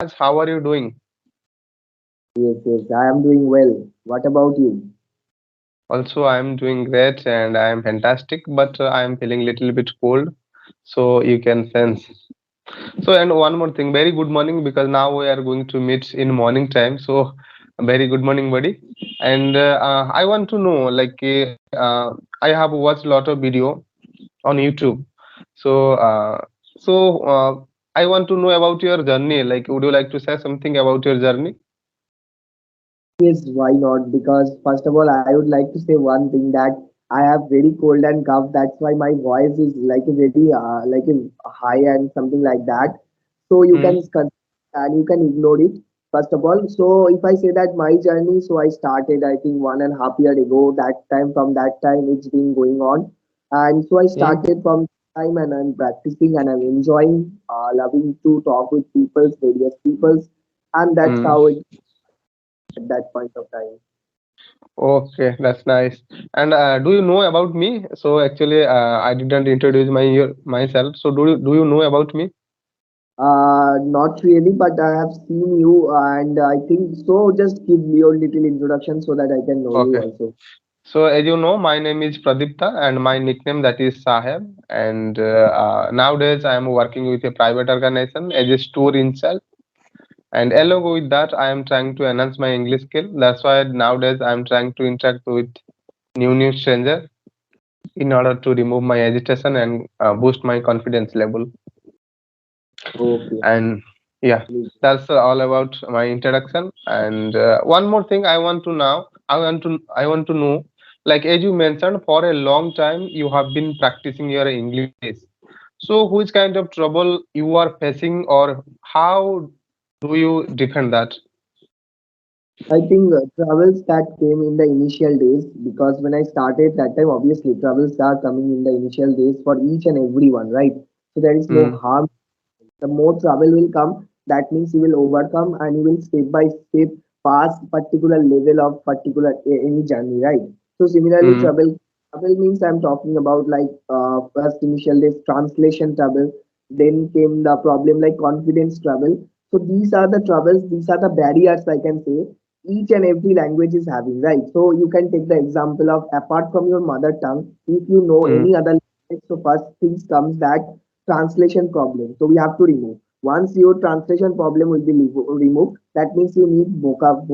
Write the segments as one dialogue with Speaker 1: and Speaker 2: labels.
Speaker 1: how are you doing?
Speaker 2: Yes, yes, I am doing well. What about you?
Speaker 1: Also, I'm doing great and I'm fantastic, but I'm feeling little bit cold, so you can sense. So, and one more thing, very good morning because now we are going to meet in morning time. So, very good morning, buddy. And I want to know, I have watched a lot of video on YouTube. So, I want to know about your journey. Like, would you like to say something about your journey?
Speaker 2: Yes, why not? Because first of all, I would like to say one thing that I have very cold and cough. That's why my voice is like a very like a high and something like that. So you
Speaker 1: Hmm.
Speaker 2: can and you can ignore it. First of all, so if I say that my journey, so I started I think 1.5 year ago. That time from that time it's been going on, and so I
Speaker 1: Hmm.
Speaker 2: started from time and I'm practicing and I'm enjoying, loving to talk with people, various peoples, and that's
Speaker 1: Hmm.
Speaker 2: how it at that point of time.
Speaker 1: Okay, that's nice. And do you know about me? So actually, I didn't introduce myself. So do you know about me?
Speaker 2: Not really, but I have seen you, and I think so. Just give me your little introduction so that I can know you
Speaker 1: Okay.
Speaker 2: also.
Speaker 1: So as you know, my name is Pradipta, and my nickname that is Saheb. And nowadays, I am working with a private organization as a store in charge. And along with that, I am trying to enhance my English skill. That's why nowadays I am trying to interact with new stranger in order to remove my agitation and boost my confidence level.
Speaker 2: Okay.
Speaker 1: And yeah, that's all about my introduction. And one more thing I want to now, I want to know, like as you mentioned, for a long time you have been practicing your English. So which kind of trouble you are facing, or how do you defend that?
Speaker 2: I think travels that came in the initial days because when I started that time, obviously travels are coming in the initial days for each and everyone, right? So there is no
Speaker 1: Mm,
Speaker 2: harm. The more trouble will come, that means you will overcome and you will step by step pass particular level of particular any journey, right? So similarly,
Speaker 1: mm,
Speaker 2: trouble means I'm talking about like first initial days translation trouble, then came the problem like confidence trouble. So these are the troubles, these are the barriers I can say each and every language is having, right? So you can take the example of apart from your mother tongue, if you know
Speaker 1: mm,
Speaker 2: any other language, so first things comes that translation problem. So we have to remove. Once your translation problem will be removed, that means you need vocab,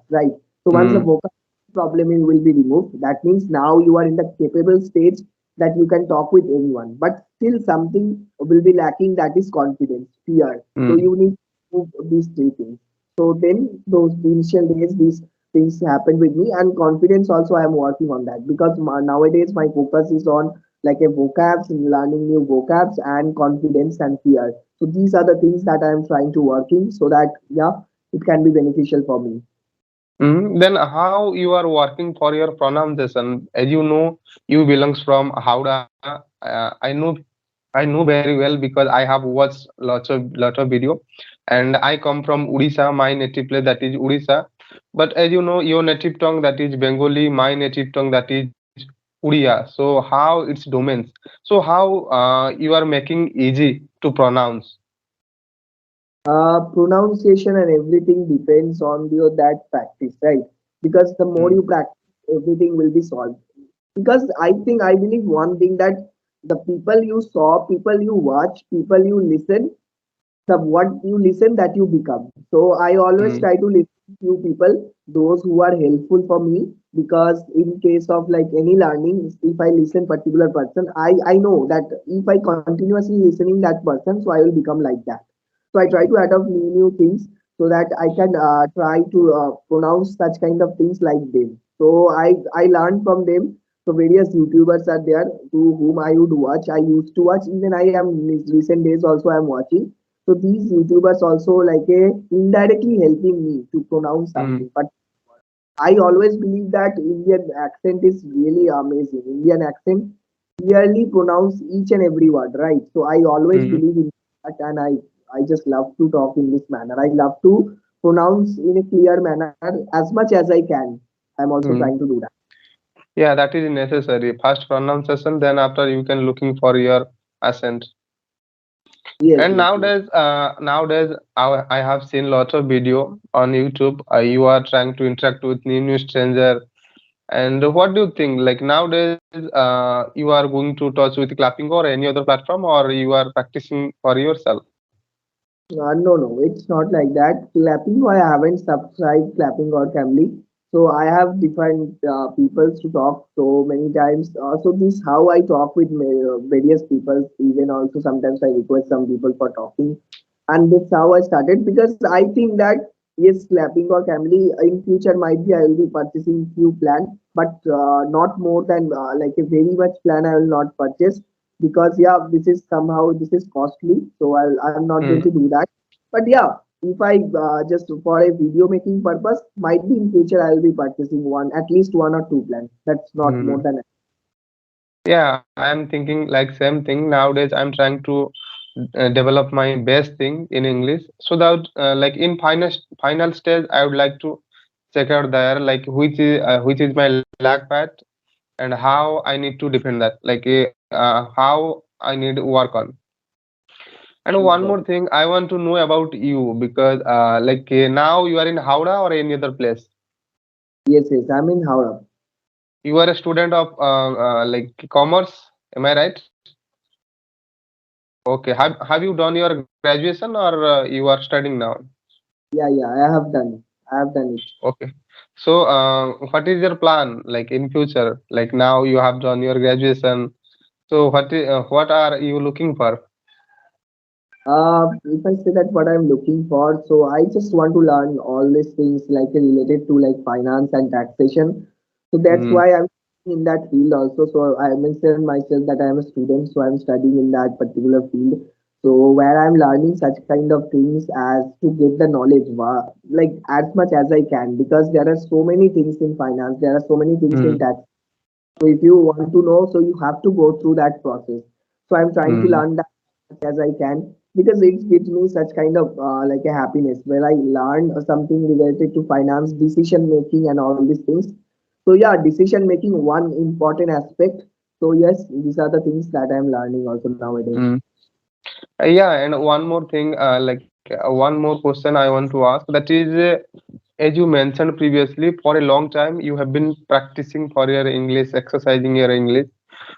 Speaker 2: right? So once the
Speaker 1: mm,
Speaker 2: vocab problem will be removed, that means now you are in the capable stage that you can talk with anyone. But still something will be lacking that is confidence, fear. So
Speaker 1: mm,
Speaker 2: you need to move these three things. So then those initial days, these things happened with me, and confidence also I am working on that because nowadays my focus is on like a vocabs, learning new vocabs, and confidence and fear. So these are the things that I am trying to work in so that yeah, it can be beneficial for me.
Speaker 1: mm. Then how you are working for your pronunciation? As you know, you belongs from Howrah. I know very well because I have watched lot of video, and I come from Odisha, my native place that is Odisha. But as you know, your native tongue that is Bengali, my native tongue that is Udiya. So how it's domains? So how you are making easy to pronounce?
Speaker 2: Pronunciation and everything depends on your that practice, right? Because the more
Speaker 1: Mm,
Speaker 2: you practice, everything will be solved. Because I believe one thing that the people you saw, people you watch, people you listen, the what you listen that you become. So I always
Speaker 1: mm,
Speaker 2: try to listen to few people, those who are helpful for me, because in case of like any learning, if I listen particular person, I know that if I continuously listening that person, so I will become like that. So I try to adopt new things so that I can try to pronounce such kind of things like them. So I learned from them. So various YouTubers are there to whom I would watch. I used to watch. Even I am recent days also I am watching. So these YouTubers also like a indirectly helping me to pronounce
Speaker 1: mm,
Speaker 2: something. But I always believe that Indian accent is really amazing. Indian accent clearly pronounce each and every word, right? So I always
Speaker 1: mm,
Speaker 2: believe in that, and I just love to talk in this manner. I love to pronounce in a clear manner as much as I can. I'm also trying
Speaker 1: mm.
Speaker 2: to do that.
Speaker 1: Yeah, that is necessary. First pronunciation, then after you can looking for your accent.
Speaker 2: Yes,
Speaker 1: And
Speaker 2: yes, yes.
Speaker 1: nowadays I have seen lots of video on YouTube. You are trying to interact with new stranger. And what do you think? Like nowadays, you are going to touch with clapping or any other platform, or you are practicing for yourself?
Speaker 2: No, no, it's not like that. Clapping, I haven't subscribed clapping or family. So I have different people to talk so many times. So this how I talk with various people. Even also sometimes I request some people for talking, and that's how I started because I think that yes, clapping or family in future might be I will be purchasing few plan, but not more than like a very much plan I will not purchase because yeah, this is somehow this is costly, so I'm not going to
Speaker 1: Hmm.
Speaker 2: do that. But yeah, if I just for a video making purpose, might be in future I will be purchasing one at least one or two plans. That's not more
Speaker 1: Hmm.
Speaker 2: than
Speaker 1: Yeah, I'm thinking like same thing. Nowadays, I'm trying to develop my best thing in English so that like in final stage, I would like to check out there like which is my lack part and how I need to defend that. Like how I need to work on. And one more
Speaker 2: exactly.
Speaker 1: thing, I want to know about you because like now you are in Howrah or any other place.
Speaker 2: Yes, yes, I'm in Howrah.
Speaker 1: You are a student of like commerce. Am I right? Okay. Have you done your graduation or you are studying now?
Speaker 2: Yeah, yeah, I have done. I have done it.
Speaker 1: Okay. So what is your plan like in future? Like now you have done your graduation. So what are you looking for?
Speaker 2: If I say that what I'm looking for, so I just want to learn all these things like related to like finance and taxation. So that's
Speaker 1: Mm,
Speaker 2: why I'm in that field also. So I mentioned myself that I'm a student, so I'm studying in that particular field. So where I'm learning such kind of things as to get the knowledge, like as much as I can, because there are so many things in finance, there are so many things in
Speaker 1: mm,
Speaker 2: tax. So if you want to know, so you have to go through that process. So I'm trying to
Speaker 1: mm,
Speaker 2: learn that as much as I can because it gives me such kind of like a happiness where I learn something related to finance, decision making, and all these things. So yeah, decision making one important aspect. So yes, these are the things that I'm learning also nowadays.
Speaker 1: mm. Yeah, and one more thing, one more question I want to ask. That is, as you mentioned previously, for a long time you have been practicing for your English, exercising your English.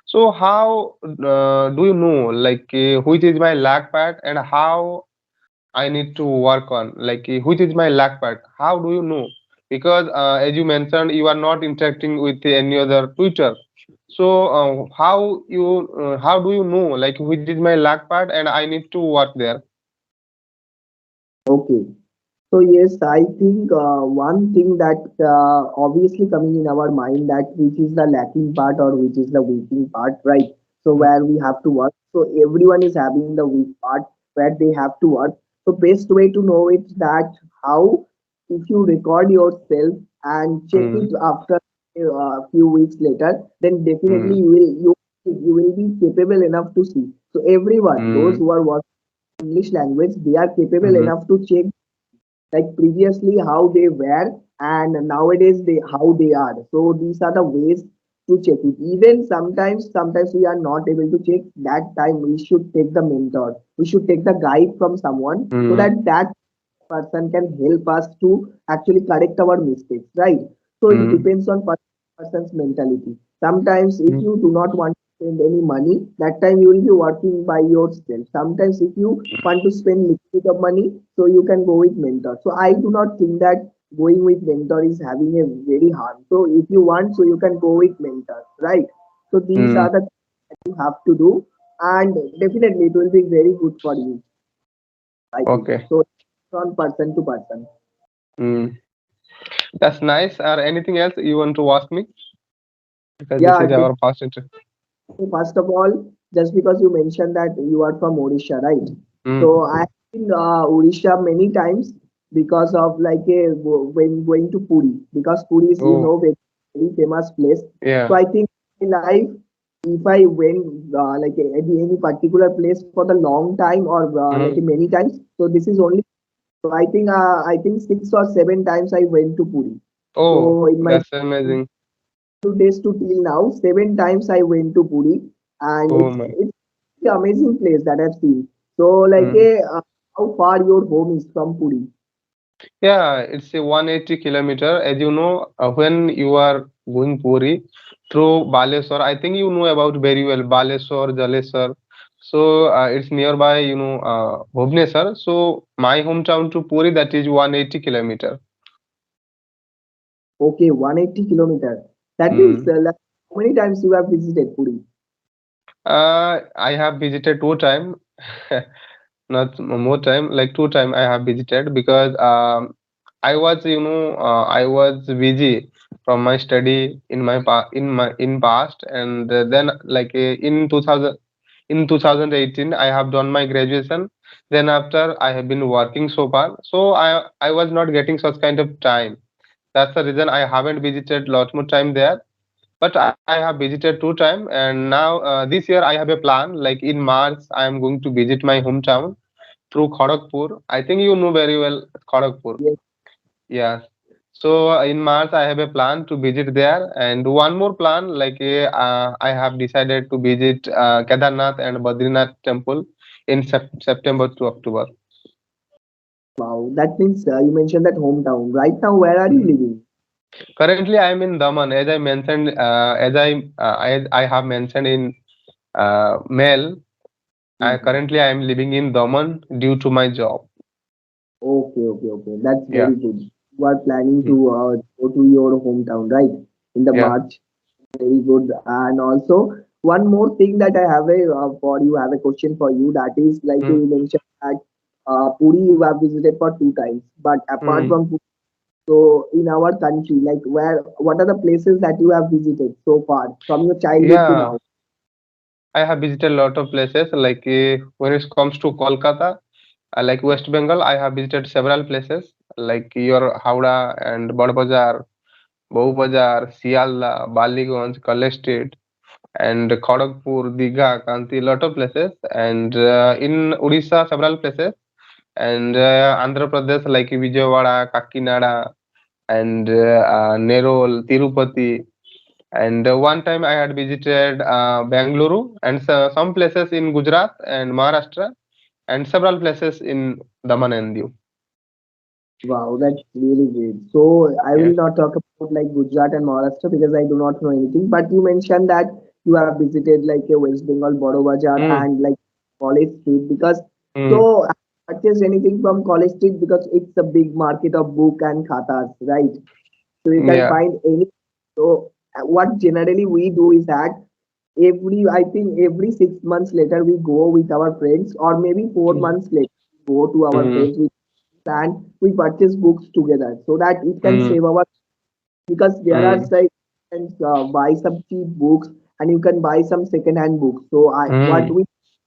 Speaker 1: So how do you know like which is my lag part and how I need to work on like which is my lag part? How do you know? Because as you mentioned, you are not interacting with any other Twitter. So how do you know like which is my lag part and I need to work there?
Speaker 2: Okay. So yes, I think one thing that obviously coming in our mind that which is the lacking part or which is the weakening part, right? So
Speaker 1: Mm,
Speaker 2: where we have to work. So everyone is having the weak part where they have to work. So best way to know it that how if you record yourself and check
Speaker 1: mm,
Speaker 2: it after a few weeks later, then definitely
Speaker 1: mm,
Speaker 2: you will be capable enough to see. So everyone, those
Speaker 1: mm,
Speaker 2: who are working English language, they are capable
Speaker 1: mm,
Speaker 2: enough to check like previously how they were and nowadays they how they are, so these are the ways to check it. Even sometimes we are not able to check that time, we should take the mentor, we should take the guide from someone so
Speaker 1: mm,
Speaker 2: that that person can help us to actually correct our mistakes, right? So it
Speaker 1: mm,
Speaker 2: depends on person's mentality. Sometimes if
Speaker 1: mm,
Speaker 2: you do not want to spend any money, that time you will be working by yourself. Sometimes if you want to spend little bit of money, so you can go with mentor. So I do not think that going with mentor is having a very harm. So if you want, so you can go with mentor, right? So these
Speaker 1: mm.
Speaker 2: are the things that you have to do, and definitely it will be very good for you, I think.
Speaker 1: Okay.
Speaker 2: So it's on person to person.
Speaker 1: Mm. That's nice. Or anything else you want to ask me? Because this
Speaker 2: Yeah,
Speaker 1: is our first intro.
Speaker 2: first of all, just because you mentioned that you are from Odisha, right?
Speaker 1: Mm.
Speaker 2: So I've been Odisha many times because of like a when going to Puri, because Puri is
Speaker 1: Oh,
Speaker 2: very famous place. So
Speaker 1: yeah.
Speaker 2: I think in life, if I went like any particular place for the long time or like
Speaker 1: Mm.
Speaker 2: many times, so this is only. So I think 6 or 7 times I went to Puri.
Speaker 1: Oh,
Speaker 2: So in my
Speaker 1: that's amazing.
Speaker 2: 2 days to till now, 7 times I went to Puri, and
Speaker 1: Oh my.
Speaker 2: it's the amazing place that I've seen. So like
Speaker 1: Mm.
Speaker 2: how far your home is from Puri?
Speaker 1: Yeah, it's a 180 kilometer. As you know, when you are going Puri through Baleswar, I think you know about very well Baleswar, Jaleswar. So it's nearby, Bhubaneswar. So my hometown to Puri, that is 180 kilometer.
Speaker 2: Okay, 180 kilometers. That means
Speaker 1: Mm.
Speaker 2: like, how many times you have visited Puri?
Speaker 1: I have visited two time, not more time, like two time I have visited because I was, I was busy from my study in in past, and then like in 2000 in 2018 I have done my graduation. Then after I have been working so far, so I was not getting such kind of time. That's the reason I haven't visited lot more time there, but I have visited two times, and now this year I have a plan. Like in March, I am going to visit my hometown through Kharagpur. I think you know very well Kharagpur.
Speaker 2: Yes.
Speaker 1: Yeah. So in March, I have a plan to visit there, and one more plan. Like I have decided to visit Kedarnath and Badrinath temple in September to October.
Speaker 2: Wow, that means you mentioned that hometown. Right now, where are you
Speaker 1: Mm.
Speaker 2: living?
Speaker 1: Currently, I am in Daman. As I mentioned, I have mentioned in mail.
Speaker 2: Mhm.
Speaker 1: Currently I am living in Daman due to my job.
Speaker 2: Okay, okay, okay. That's
Speaker 1: Yeah.
Speaker 2: very good. You are planning
Speaker 1: Mm.
Speaker 2: to go to your hometown, right? In the
Speaker 1: Yeah.
Speaker 2: March. Very good. And also, one more thing that I have for you, I have a question for you. That is, like
Speaker 1: Mm.
Speaker 2: you mentioned that Puri you have visited for two times. But apart
Speaker 1: Mm.
Speaker 2: from Puri, so in our country, like what are the places that you have visited so far from your childhood to
Speaker 1: Yeah.
Speaker 2: now?
Speaker 1: I have visited a lot of places. Like when it comes to Kolkata, like West Bengal, I have visited several places like your Howrah and Badbazar, Bowbazar, Sialda, Baliganj, College Street, and Kharagpur, Digha, Kanti, lot of places. And in Odisha, several places. And Andhra Pradesh, like Vijayawada, Kakinada, and Nerol, Tirupati. And one time I had visited Bangalore and some places in Gujarat and Maharashtra and several places in Daman and Diu.
Speaker 2: Wow, that's really great. So I
Speaker 1: Yeah.
Speaker 2: will not talk about like Gujarat and Maharashtra because I do not know anything. But you mentioned that you have visited like a West Bengal Boro Bazaar
Speaker 1: Mm,
Speaker 2: and like College Street because
Speaker 1: mm,
Speaker 2: so I purchase anything from College Street because it's a big market of book and khatas, right? So you can
Speaker 1: yeah.
Speaker 2: find any. So what generally we do is that I think every 6 months later we go with our friends or maybe four
Speaker 1: Mm,
Speaker 2: months later we go to our
Speaker 1: mm,
Speaker 2: friends with and we purchase books together so that it can
Speaker 1: mm,
Speaker 2: save our because there are
Speaker 1: mm,
Speaker 2: sites you can buy some cheap books and you can buy some second hand books. So I what
Speaker 1: mm,
Speaker 2: we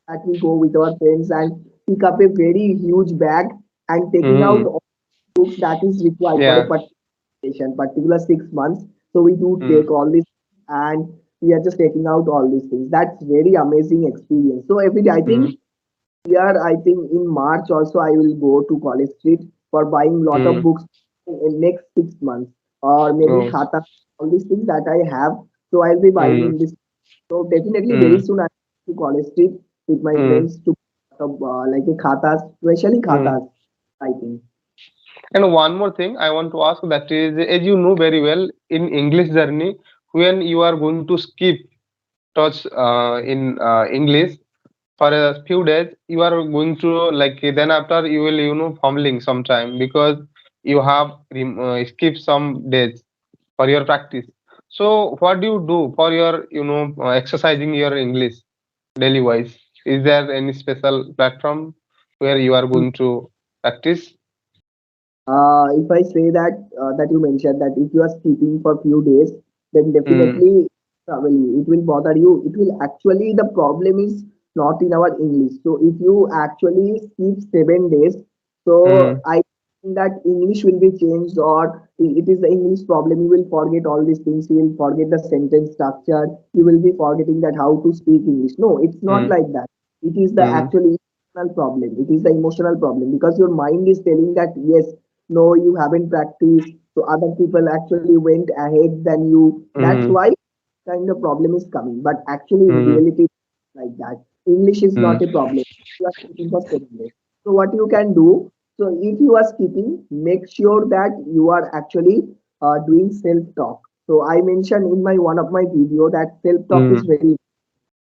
Speaker 2: that we go with our friends and pick up a very huge bag and taking out
Speaker 1: mm,
Speaker 2: all books that is required for a
Speaker 1: yeah.
Speaker 2: particular 6 months. So we do
Speaker 1: Mm,
Speaker 2: take all this and we are just taking out all these things. That's very amazing experience. So every day I
Speaker 1: mm,
Speaker 2: think here, I think in March also I will go to College Street for buying lot of
Speaker 1: mm,
Speaker 2: books in next 6 months or maybe
Speaker 1: oh,
Speaker 2: khata, all these things that I have. So I'll be buying
Speaker 1: mm,
Speaker 2: in this. So definitely very
Speaker 1: mm,
Speaker 2: soon I will to College Street with my
Speaker 1: mm,
Speaker 2: friends to like a khatas, especially
Speaker 1: mm.
Speaker 2: khatas. I think.
Speaker 1: And one more thing I want to ask, that is, as you know very well, in English journey, when you are going to skip touch in English for a few days, you are going to like then after you will fumbling sometime because you have skip some days for your practice. So what do you do for your exercising your English daily wise? Is there any special platform where you are going to practice?
Speaker 2: If I say that you mentioned that if you are skipping for few days, then
Speaker 1: Mm,
Speaker 2: definitely it will bother you. It will actually the problem is not in our English. So if you actually skip 7 days, so
Speaker 1: mm,
Speaker 2: I think that English will be changed or it is the English problem. You will forget all these things. You will forget the sentence structure. You will be forgetting that how to speak English. No, it's not
Speaker 1: mm,
Speaker 2: like that. It is the
Speaker 1: mm,
Speaker 2: actually emotional problem. It is the emotional problem because your mind is telling that yes, no, you haven't practiced, so other people actually went ahead than you. That's
Speaker 1: mm,
Speaker 2: why kind of problem is coming, but actually in
Speaker 1: mm,
Speaker 2: reality it's like that. English is
Speaker 1: mm,
Speaker 2: not a problem. You are speaking for 7 days. So what you can do? So if you are skipping, make sure that you are actually doing self-talk. So I mentioned in my one of my video that self-talk is
Speaker 1: mm,
Speaker 2: very.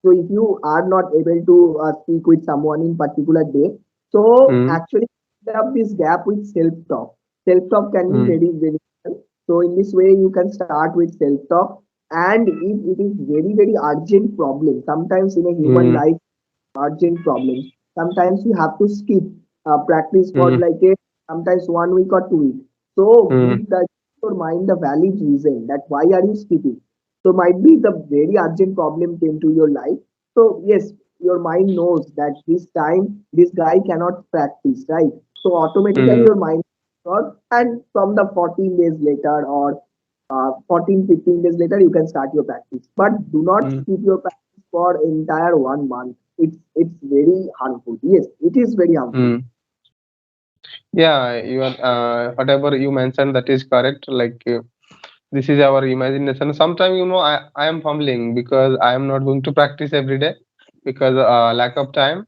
Speaker 2: So if you are not able to speak with someone in particular day, so
Speaker 1: mm,
Speaker 2: actually fill up this gap with self-talk. Self-talk can be
Speaker 1: mm,
Speaker 2: very beneficial. So in this way, you can start with self-talk. And if it is very very urgent problem, sometimes in a human
Speaker 1: mm,
Speaker 2: life urgent problems. Sometimes you have to skip practice for
Speaker 1: mm,
Speaker 2: like a sometimes 1 week or 2 weeks. So
Speaker 1: mm,
Speaker 2: give that your mind the valid reason that why are you skipping. So might be the very urgent problem came to your life. So yes, your mind knows that this time this guy cannot practice, right? So automatically
Speaker 1: mm,
Speaker 2: your mind and from the 14 days later or 14 15 days later you can start your practice, but do not
Speaker 1: mm,
Speaker 2: skip your practice for entire 1 month. It's very harmful. Yes, it is very harmful.
Speaker 1: mm. Yeah, you are, whatever you mentioned, that is correct. Like, this is our imagination. Sometimes, I am fumbling because I am not going to practice every day because lack of time.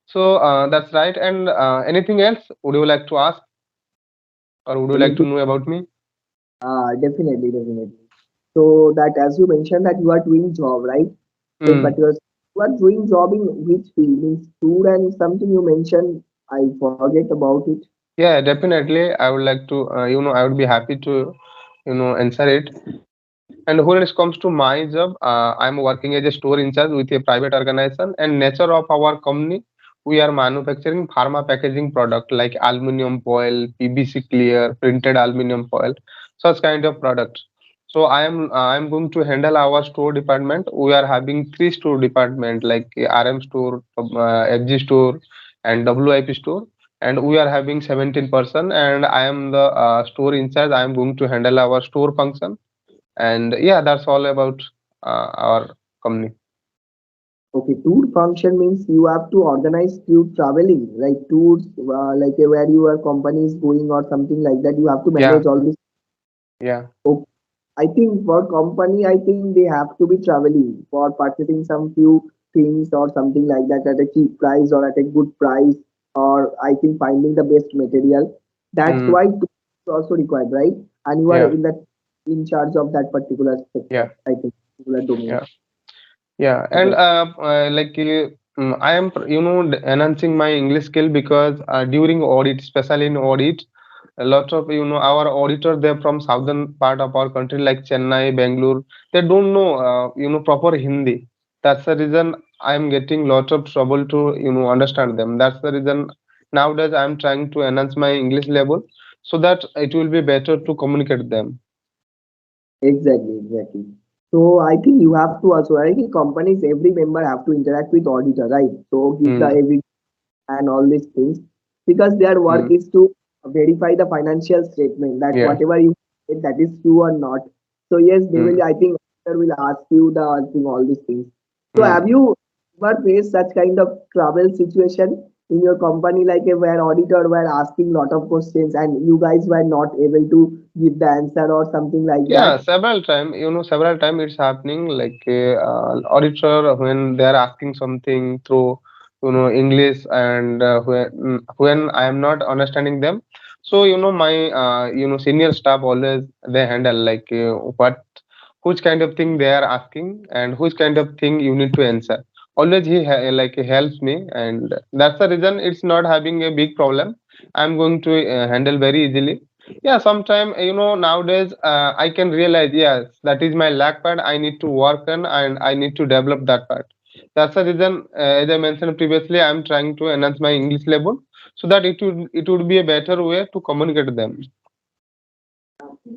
Speaker 1: So that's right. And anything else would you like to ask, or would you like to
Speaker 2: Anything?
Speaker 1: know about me?
Speaker 2: Definitely, definitely. So that as you mentioned that you are doing job, right? In
Speaker 1: Mm.
Speaker 2: particular, you are doing job in which field? Means food and something you mentioned. I forget about it.
Speaker 1: Yeah, definitely. I would like to, I would be happy to, answer it. And when it comes to my job, I'm working as a store in charge with a private organization. And nature of our company, we are manufacturing pharma packaging product like aluminum foil, PVC clear, printed aluminum foil, such kind of products. So I am going to handle our store department. We are having three store department like RM store, FG store, and WIP store, and we are having 17%, and I am the store in charge. I am going to handle our store function, and yeah, that's all about our company.
Speaker 2: Okay, tour function means you have to organize tour traveling, like tours, like where your company is going or something like that. You have to
Speaker 1: Yeah,
Speaker 2: manage all this.
Speaker 1: yeah,
Speaker 2: Okay. I think for company, I think they have to be traveling for purchasing some few things or something like that at a cheap price or at a good price, or I think finding the best material. That's
Speaker 1: mm,
Speaker 2: why tour is also required, right? And you are
Speaker 1: yeah,
Speaker 2: in that in charge of that particular sector,
Speaker 1: yeah,
Speaker 2: I think, particular domain.
Speaker 1: yeah, yeah. And
Speaker 2: Yes.
Speaker 1: like I am, enhancing my English skill because during audit, especially in audit, a lot of our auditors, they're from southern part of our country like Chennai, Bangalore. They don't know proper Hindi. That's the reason I'm getting lot of trouble to understand them. That's the reason nowadays I'm trying to enhance my English level so that it will be better to communicate them.
Speaker 2: Exactly, exactly. So I think you have to also, I think companies, every member have to interact with auditor, right? So give the
Speaker 1: Mm,
Speaker 2: every and all these things because their work
Speaker 1: mm,
Speaker 2: is to verify the financial statement that
Speaker 1: yeah.
Speaker 2: whatever you get that is true or not. So yes, they
Speaker 1: Mm,
Speaker 2: will. I think auditor will ask you the I think all these things. So
Speaker 1: mm.
Speaker 2: have you ever faced such kind of trouble situation in your company, like where auditor were asking lot of questions and you guys were not able to give the answer or something like
Speaker 1: Yeah,
Speaker 2: that?
Speaker 1: several time it's happening like auditor when they are asking something through English, and when I am not understanding them, so my senior staff always they handle like what which kind of thing they are asking and which kind of thing you need to answer. Always like he helps me, and that's the reason it's not having a big problem. I'm going to handle very easily. Yeah, sometime nowadays I can realize, yes, that is my lack part. I need to work on and I need to develop that part. That's the reason, as I mentioned previously, I'm trying to enhance my English level so that it would be a better way to communicate them.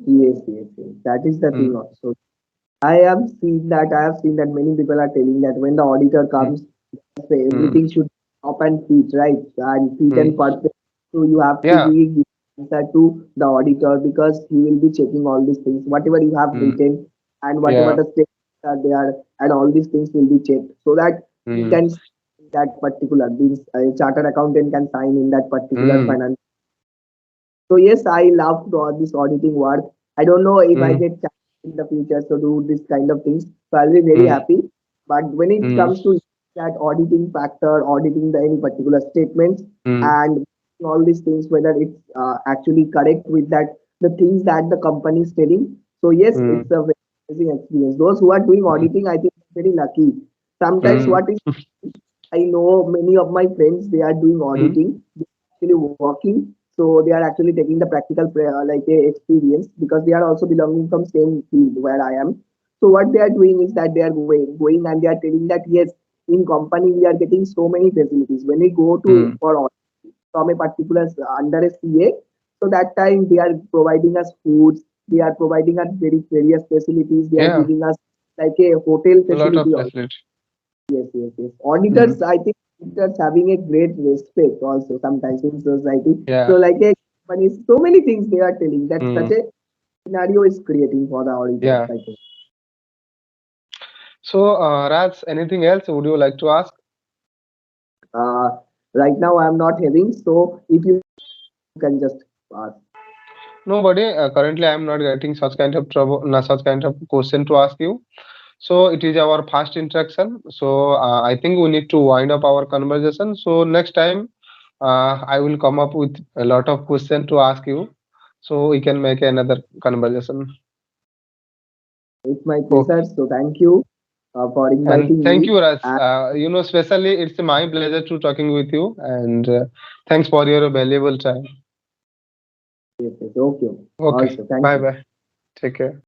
Speaker 2: Yes, yes, yes. That is the thing
Speaker 1: Mm,
Speaker 2: also. I have seen that many people are telling that when the auditor
Speaker 1: mm,
Speaker 2: comes, say
Speaker 1: mm,
Speaker 2: everything should up and fit, right? And fit
Speaker 1: mm.
Speaker 2: and perfect. So you have to
Speaker 1: Yeah.
Speaker 2: be answer to the auditor because he will be checking all these things, whatever you have
Speaker 1: Mm,
Speaker 2: written and whatever
Speaker 1: yeah.
Speaker 2: the steps are there, and all these things will be checked so that he
Speaker 1: Mm,
Speaker 2: can sign that particular means a chartered accountant can sign in that particular
Speaker 1: mm,
Speaker 2: finance. So yes, I love to do this auditing work. I don't know if I
Speaker 1: mm,
Speaker 2: get chance in the future to do this kind of things. So I'll be very
Speaker 1: mm,
Speaker 2: happy. But when it
Speaker 1: mm,
Speaker 2: comes to that auditing factor, auditing the any particular statements,
Speaker 1: Mm,
Speaker 2: and all these things whether it's actually correct with that the things that the company is telling. So yes,
Speaker 1: mm,
Speaker 2: it's a very amazing experience. Those who are doing
Speaker 1: mm,
Speaker 2: auditing, I think, are very lucky. Sometimes
Speaker 1: mm,
Speaker 2: what is I know many of my friends they are doing
Speaker 1: mm,
Speaker 2: auditing, actually working, so they are actually taking the practical like a experience because they are also belonging from same field where I am. So what they are doing is that they are going and they are telling that yes, in company we are getting so many facilities. When we go to
Speaker 1: mm.
Speaker 2: for audit from a particular under a CA, so that time they are providing us foods, they are providing us very various facilities, they are
Speaker 1: Yeah,
Speaker 2: giving us like a hotel
Speaker 1: a lot of
Speaker 2: facility also.
Speaker 1: facility.
Speaker 2: Yes, yes, yes.
Speaker 1: Mm,
Speaker 2: Auditors, I think auditors having a great respect also sometimes in society. So
Speaker 1: yeah.
Speaker 2: like a company, so many things they are telling that
Speaker 1: Mm,
Speaker 2: such a scenario is creating for the auditors,
Speaker 1: yeah.
Speaker 2: I think.
Speaker 1: So, Raj, anything else would you like to ask?
Speaker 2: Uh, right now I'm not having, so if you can just ask.
Speaker 1: Nobody. Currently, I am not getting such kind of trouble, such kind of question to ask you. So it is our first interaction. So I think we need to wind up our conversation. So next time, I will come up with a lot of questions to ask you, so we can make another conversation.
Speaker 2: It's my
Speaker 1: Okay.
Speaker 2: pleasure. So thank you for
Speaker 1: And
Speaker 2: inviting
Speaker 1: thank
Speaker 2: me.
Speaker 1: you, Raj.
Speaker 2: And
Speaker 1: Especially it's my pleasure to talking with you, and thanks for your valuable time.
Speaker 2: yes, yes, okay.
Speaker 1: Okay.
Speaker 2: Also, thank
Speaker 1: Bye
Speaker 2: you.
Speaker 1: bye. Take care.